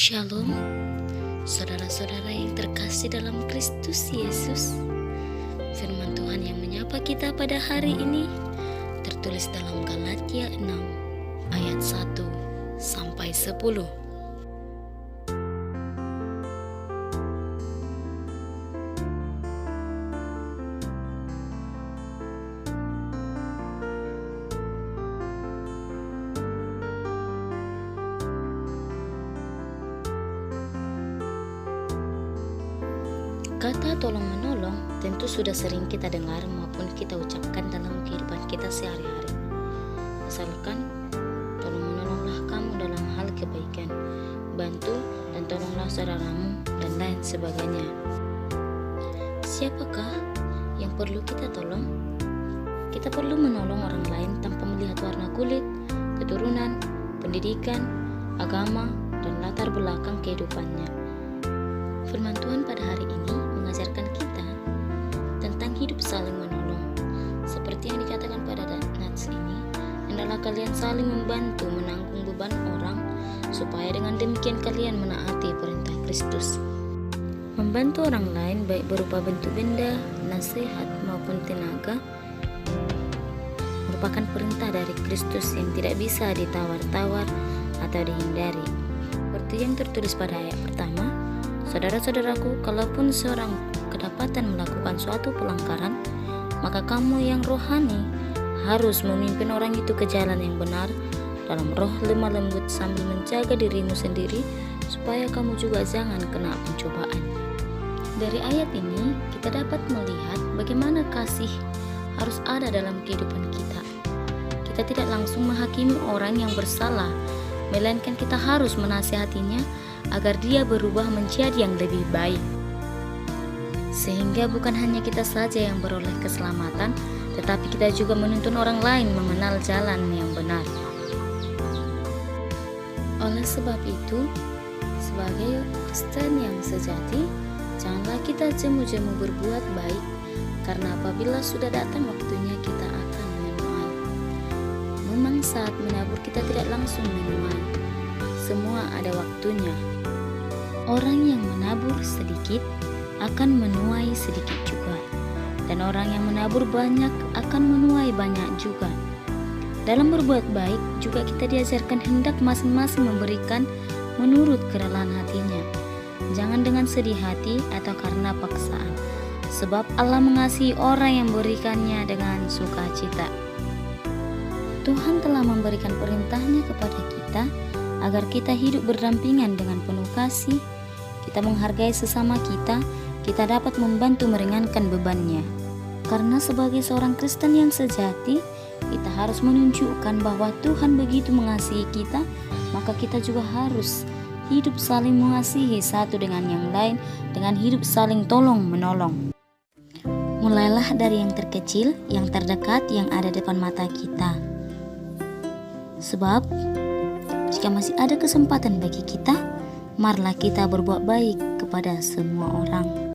Shalom, saudara-saudara yang terkasih dalam Kristus Yesus. Firman Tuhan yang menyapa kita pada hari ini tertulis dalam Galatia 6 ayat 1 sampai 10. Kata tolong menolong tentu sudah sering kita dengar maupun kita ucapkan dalam kehidupan kita sehari-hari. Misalkan, tolong menolonglah kamu dalam hal kebaikan, bantu dan tolonglah saudaramu dan lain sebagainya. Siapakah yang perlu kita tolong? Kita perlu menolong orang lain tanpa melihat warna kulit, keturunan, pendidikan, agama, dan latar belakang kehidupannya. Firman Tuhan pada hari ini mengajarkan kita tentang hidup saling menolong. Seperti yang dikatakan pada nats ini, hendaklah kalian saling membantu menanggung beban orang, supaya dengan demikian kalian menaati perintah Kristus. Membantu orang lain baik berupa bentuk benda, nasihat maupun tenaga merupakan perintah dari Kristus yang tidak bisa ditawar-tawar atau dihindari. Seperti yang tertulis pada ayat pertama, saudara-saudaraku, kalaupun seorang kedapatan melakukan suatu pelanggaran, maka kamu yang rohani harus memimpin orang itu ke jalan yang benar dalam roh lemah lembut sambil menjaga dirimu sendiri supaya kamu juga jangan kena pencobaan. Dari ayat ini kita dapat melihat bagaimana kasih harus ada dalam kehidupan kita. Kita tidak langsung menghakimi orang yang bersalah, melainkan kita harus menasihatinya agar dia berubah menjadi yang lebih baik. Sehingga bukan hanya kita saja yang beroleh keselamatan, tetapi kita juga menuntun orang lain mengenal jalan yang benar. Oleh sebab itu, sebagai Kristen yang sejati, janganlah kita jemu-jemu berbuat baik, karena apabila sudah datang waktunya kita akan menuai. Memang saat menabur kita tidak langsung menuai, semua ada waktunya. Orang yang menabur sedikit akan menuai sedikit juga, dan orang yang menabur banyak akan menuai banyak juga. Dalam berbuat baik juga kita diajarkan hendak masing-masing memberikan menurut kerelaan hatinya, jangan dengan sedih hati atau karena paksaan, sebab Allah mengasihi orang yang memberikannya dengan sukacita. Tuhan telah memberikan perintahnya kepada kita agar kita hidup berdampingan dengan penuh kasih. Kita menghargai sesama kita dapat membantu meringankan bebannya. Karena sebagai seorang Kristen yang sejati, kita harus menunjukkan bahwa Tuhan begitu mengasihi kita, maka kita juga harus hidup saling mengasihi satu dengan yang lain, dengan hidup saling tolong-menolong. Mulailah dari yang terkecil, yang terdekat, yang ada depan mata kita. Sebab, jika masih ada kesempatan bagi kita, marilah kita berbuat baik kepada semua orang.